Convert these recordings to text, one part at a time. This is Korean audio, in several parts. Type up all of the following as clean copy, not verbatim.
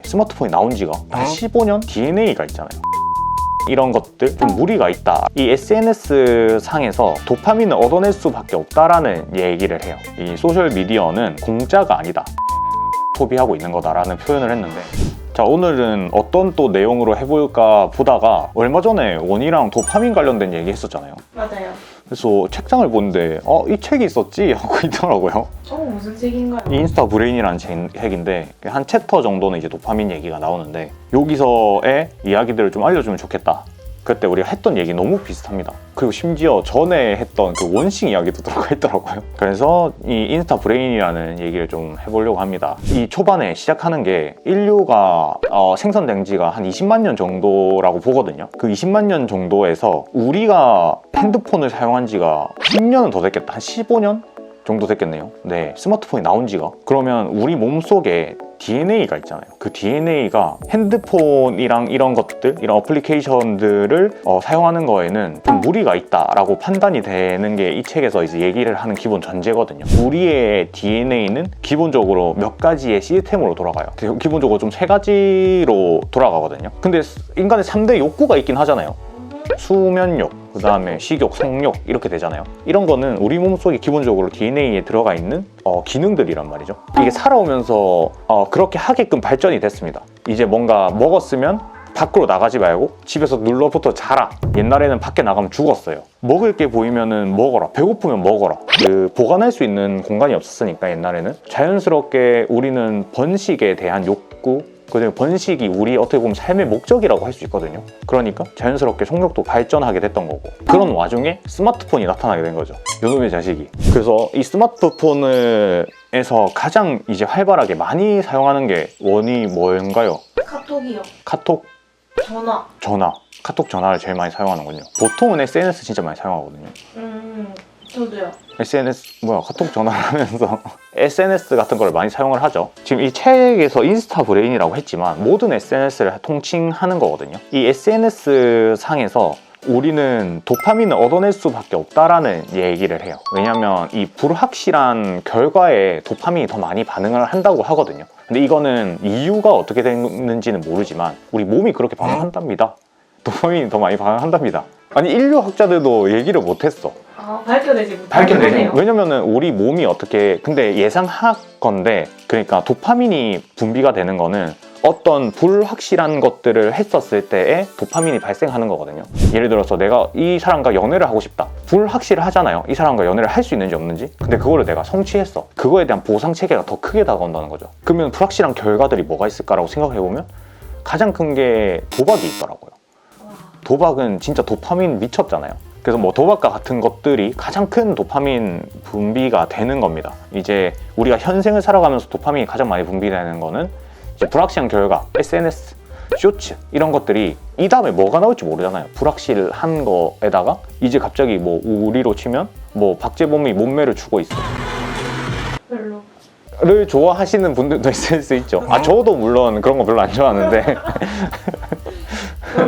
스마트폰이 나온 지가 한 15년 DNA가 있잖아요. 이런 것들 좀 무리가 있다. 이 SNS 상에서 도파민을 얻어낼 수밖에 없다라는 얘기를 해요. 이 소셜미디어는 공짜가 아니다, 소비하고 있는 거다라는 표현을 했는데, 자, 오늘은 어떤 또 내용으로 해볼까 보다가 얼마 전에 원이랑 도파민 관련된 얘기 했었잖아요. 맞아요. 그래서 책장을 보는데 이 책이 있었지? 하고 있더라고요. 무슨 책인가요? 인스타 브레인이라는 책인데 한 챕터 정도는 이제 도파민 얘기가 나오는데, 여기서의 이야기들을 좀 알려주면 좋겠다. 그때 우리가 했던 얘기 너무 비슷합니다. 그리고 심지어 전에 했던 그 원싱 이야기도 들어가 있더라고요. 그래서 이 인스타 브레인이라는 얘기를 좀 해보려고 합니다. 이 초반에 시작하는 게 인류가 생성된 지가 한 20만 년 정도라고 보거든요. 그 20만 년 정도에서 우리가 핸드폰을 사용한 지가 10년은 더 됐겠다. 한 15년 정도 됐겠네요. 네, 스마트폰이 나온 지가. 그러면 우리 몸속에 DNA가 있잖아요. 그 DNA가 핸드폰이랑 이런 것들, 이런 어플리케이션들을 사용하는 거에는 좀 무리가 있다라고 판단이 되는 게 이 책에서 이제 얘기를 하는 기본 전제거든요. 우리의 DNA는 기본적으로 몇 가지의 시스템으로 돌아가요. 기본적으로 좀 3가지로 돌아가거든요. 근데 인간의 3대 욕구가 있긴 하잖아요. 수면욕, 그 다음에 식욕, 성욕 이렇게 되잖아요. 이런 거는 우리 몸속에 기본적으로 DNA에 들어가 있는 기능들이란 말이죠. 이게 살아오면서 그렇게 하게끔 발전이 됐습니다. 이제 뭔가 먹었으면 밖으로 나가지 말고 집에서 눌러붙어 자라. 옛날에는 밖에 나가면 죽었어요. 먹을 게 보이면은 먹어라, 배고프면 먹어라. 그 보관할 수 있는 공간이 없었으니까 옛날에는 자연스럽게 우리는 번식에 대한 욕구, 그리고 번식이 우리 어떻게 보면 삶의 목적이라고 할 수 있거든요. 그러니까 자연스럽게 성욕도 발전하게 됐던 거고, 그런 와중에 스마트폰이 나타나게 된 거죠. 요놈의 자식이. 그래서 이 스마트폰에서 가장 이제 활발하게 많이 사용하는 게 원이 뭔가요? 카톡이요. 카톡? 전화. 카톡 전화를 제일 많이 사용하는군요. 보통은 SNS 진짜 많이 사용하거든요. 저도요. SNS 카톡 전화를 하면서 SNS 같은 걸 많이 사용을 하죠. 지금 이 책에서 인스타 브레인이라고 했지만 모든 SNS를 통칭하는 거거든요. 이 SNS 상에서 우리는 도파민을 얻어낼 수밖에 없다라는 얘기를 해요. 왜냐면 이 불확실한 결과에 도파민이 더 많이 반응을 한다고 하거든요. 근데 이거는 이유가 어떻게 됐는지는 모르지만 우리 몸이 그렇게 반응한답니다. 도파민이 더 많이 반응한답니다. 아니, 인류 학자들도 얘기를 못했어. 밝혀내지 못하네요. 왜냐면은 우리 몸이 어떻게, 근데 예상하건데, 그러니까 도파민이 분비가 되는 거는 어떤 불확실한 것들을 했었을 때에 도파민이 발생하는 거거든요. 예를 들어서 내가 이 사람과 연애를 하고 싶다. 불확실하잖아요. 이 사람과 연애를 할 수 있는지 없는지. 근데 그거를 내가 성취했어. 그거에 대한 보상 체계가 더 크게 다가온다는 거죠. 그러면 불확실한 결과들이 뭐가 있을까라고 생각해보면 가장 큰 게 도박이 있더라고요. 도박은 진짜 도파민 미쳤잖아요. 그래서 뭐 도박과 같은 것들이 가장 큰 도파민 분비가 되는 겁니다. 이제 우리가 현생을 살아가면서 도파민이 가장 많이 분비되는 거는 이제 불확실한 결과, SNS, 쇼츠 이런 것들이 이 다음에 뭐가 나올지 모르잖아요. 불확실한 거에다가 이제 갑자기 뭐 우리로 치면 뭐 박재범이 몸매를 추고 있어. 별로. 를 좋아하시는 분들도 있을 수 있죠. 저도 물론 그런 거 별로 안 좋아하는데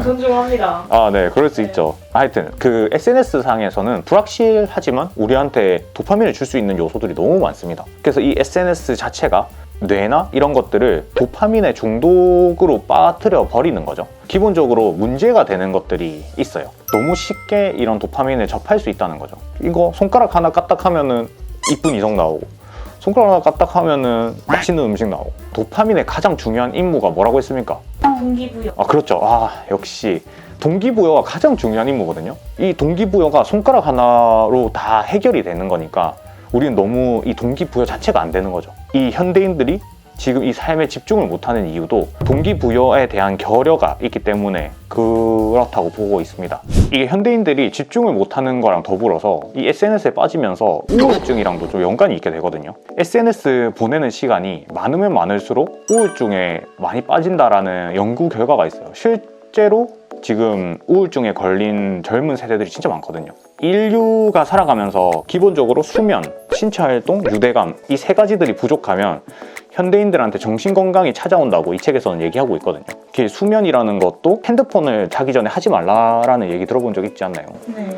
존중합니다. 네, 그럴 수 있죠. 하여튼 그 SNS 상에서는 불확실하지만 우리한테 도파민을 줄 수 있는 요소들이 너무 많습니다. 그래서 이 SNS 자체가 뇌나 이런 것들을 도파민의 중독으로 빠뜨려 버리는 거죠. 기본적으로 문제가 되는 것들이 있어요. 너무 쉽게 이런 도파민을 접할 수 있다는 거죠. 이거 손가락 하나 까딱하면은 이쁜 이성 나오고, 손가락 하나 까딱하면은 맛있는 음식 나오고. 도파민의 가장 중요한 임무가 뭐라고 했습니까? 동기부여. 그렇죠. 역시 동기부여가 가장 중요한 임무거든요. 이 동기부여가 손가락 하나로 다 해결이 되는 거니까 우리는 너무 이 동기부여 자체가 안 되는 거죠. 이 현대인들이 지금 이 삶에 집중을 못하는 이유도 동기부여에 대한 결여가 있기 때문에 그렇다고 보고 있습니다. 이게 현대인들이 집중을 못하는 거랑 더불어서 이 SNS에 빠지면서 우울증이랑도 좀 연관이 있게 되거든요. SNS 보내는 시간이 많으면 많을수록 우울증에 많이 빠진다라는 연구 결과가 있어요. 실제로 지금 우울증에 걸린 젊은 세대들이 진짜 많거든요. 인류가 살아가면서 기본적으로 수면, 신체활동, 유대감 이 3가지들이 부족하면 현대인들한테 정신건강이 찾아온다고 이 책에서는 얘기하고 있거든요. 수면이라는 것도 핸드폰을 자기 전에 하지 말라라는 얘기 들어본 적 있지 않나요? 네.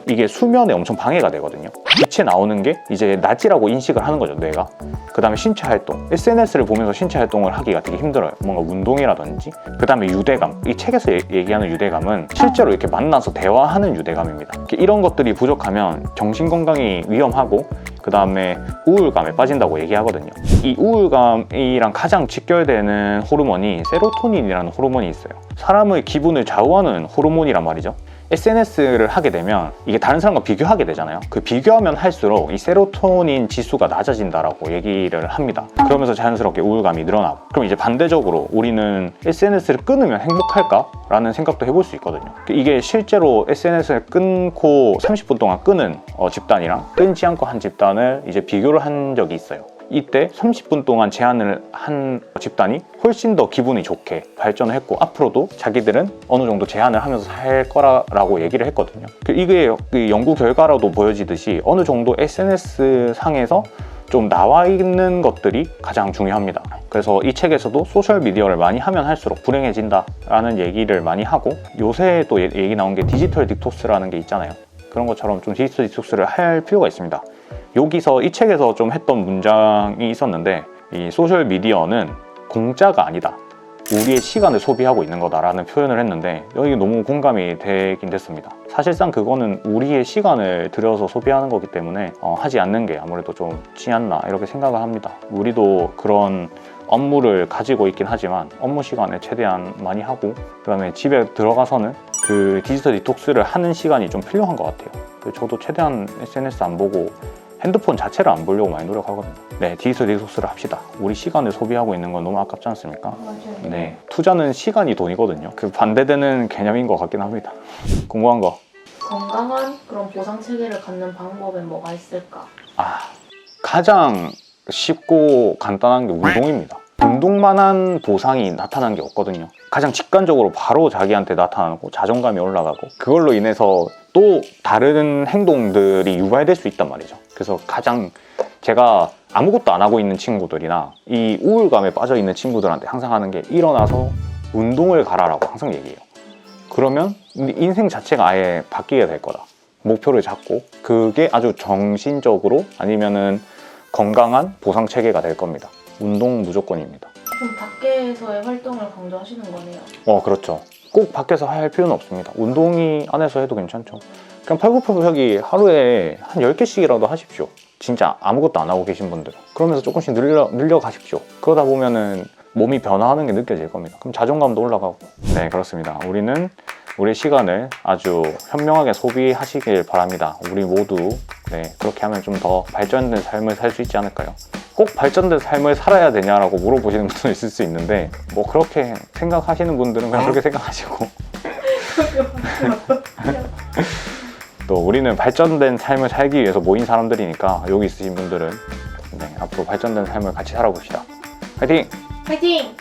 이게 수면에 엄청 방해가 되거든요. 빛에 나오는 게 이제 낮이라고 인식을 하는 거죠, 뇌가. 그 다음에 신체 활동, SNS를 보면서 신체 활동을 하기가 되게 힘들어요. 뭔가 운동이라든지. 그 다음에 유대감, 이 책에서 얘기하는 유대감은 실제로 이렇게 만나서 대화하는 유대감입니다. 이런 것들이 부족하면 정신건강이 위험하고 그 다음에 우울감에 빠진다고 얘기하거든요. 이 우울감이랑 가장 직결되는 호르몬이 세로토닌이라는 호르몬이 있어요. 사람의 기분을 좌우하는 호르몬이란 말이죠. SNS를 하게 되면 이게 다른 사람과 비교하게 되잖아요. 그 비교하면 할수록 이 세로토닌 지수가 낮아진다라고 얘기를 합니다. 그러면서 자연스럽게 우울감이 늘어나고, 그럼 이제 반대적으로 우리는 SNS를 끊으면 행복할까? 라는 생각도 해볼 수 있거든요. 이게 실제로 SNS를 끊고 30분 동안 끄는 집단이랑 끊지 않고 한 집단을 이제 비교를 한 적이 있어요. 이때 30분 동안 제한을 한 집단이 훨씬 더 기분이 좋게 발전을 했고, 앞으로도 자기들은 어느 정도 제한을 하면서 살 거라고 얘기를 했거든요. 이게 연구 결과로도 보여지듯이 어느 정도 SNS 상에서 좀 나와 있는 것들이 가장 중요합니다. 그래서 이 책에서도 소셜미디어를 많이 하면 할수록 불행해진다라는 얘기를 많이 하고, 요새 또 얘기 나온 게 디지털 디톡스라는 게 있잖아요. 그런 것처럼 좀 디지털 디톡스를 할 필요가 있습니다. 여기서 이 책에서 좀 했던 문장이 있었는데, 이 소셜미디어는 공짜가 아니다, 우리의 시간을 소비하고 있는 거다라는 표현을 했는데, 여기 너무 공감이 되긴 됐습니다. 사실상 그거는 우리의 시간을 들여서 소비하는 거기 때문에 하지 않는 게 아무래도 좀 좋지 않나 이렇게 생각을 합니다. 우리도 그런 업무를 가지고 있긴 하지만 업무 시간에 최대한 많이 하고, 그 다음에 집에 들어가서는 그 디지털 디톡스를 하는 시간이 좀 필요한 것 같아요. 저도 최대한 SNS 안 보고 핸드폰 자체를 안 보려고 많이 노력하거든요. 네, 디지털 디톡스를 합시다. 우리 시간을 소비하고 있는 건 너무 아깝지 않습니까? 맞아요. 네, 투자는 시간이 돈이거든요. 그 반대되는 개념인 것 같긴 합니다. 궁금한 거? 건강한 그런 보상 체계를 갖는 방법은 뭐가 있을까? 가장 쉽고 간단한 게 운동입니다. 운동만한 보상이 나타나는 게 없거든요. 가장 직관적으로 바로 자기한테 나타나고 자존감이 올라가고, 그걸로 인해서 또 다른 행동들이 유발될 수 있단 말이죠. 그래서 가장 제가 아무것도 안 하고 있는 친구들이나 이 우울감에 빠져 있는 친구들한테 항상 하는 게, 일어나서 운동을 가라라고 항상 얘기해요. 그러면 인생 자체가 아예 바뀌게 될 거다. 목표를 잡고 그게 아주 정신적으로 아니면은 건강한 보상 체계가 될 겁니다. 운동 무조건입니다. 좀 밖에서의 활동을 강조하시는 거네요. 그렇죠. 꼭 밖에서 할 필요는 없습니다. 운동이 안에서 해도 괜찮죠. 그냥 팔굽혀펴기 하루에 한 10개씩이라도 하십시오. 진짜 아무것도 안 하고 계신 분들. 그러면서 조금씩 늘려 가십시오. 그러다 보면은 몸이 변화하는 게 느껴질 겁니다. 그럼 자존감도 올라가고. 네, 그렇습니다. 우리는 우리 시간을 아주 현명하게 소비하시길 바랍니다. 우리 모두 그렇게 하면 좀 더 발전된 삶을 살 수 있지 않을까요? 꼭 발전된 삶을 살아야 되냐라고 물어보시는 분도 있을 수 있는데, 뭐 그렇게 생각하시는 분들은 그냥 그렇게 생각하시고 또 우리는 발전된 삶을 살기 위해서 모인 사람들이니까, 여기 있으신 분들은 앞으로 발전된 삶을 같이 살아봅시다. 화이팅! 파이팅!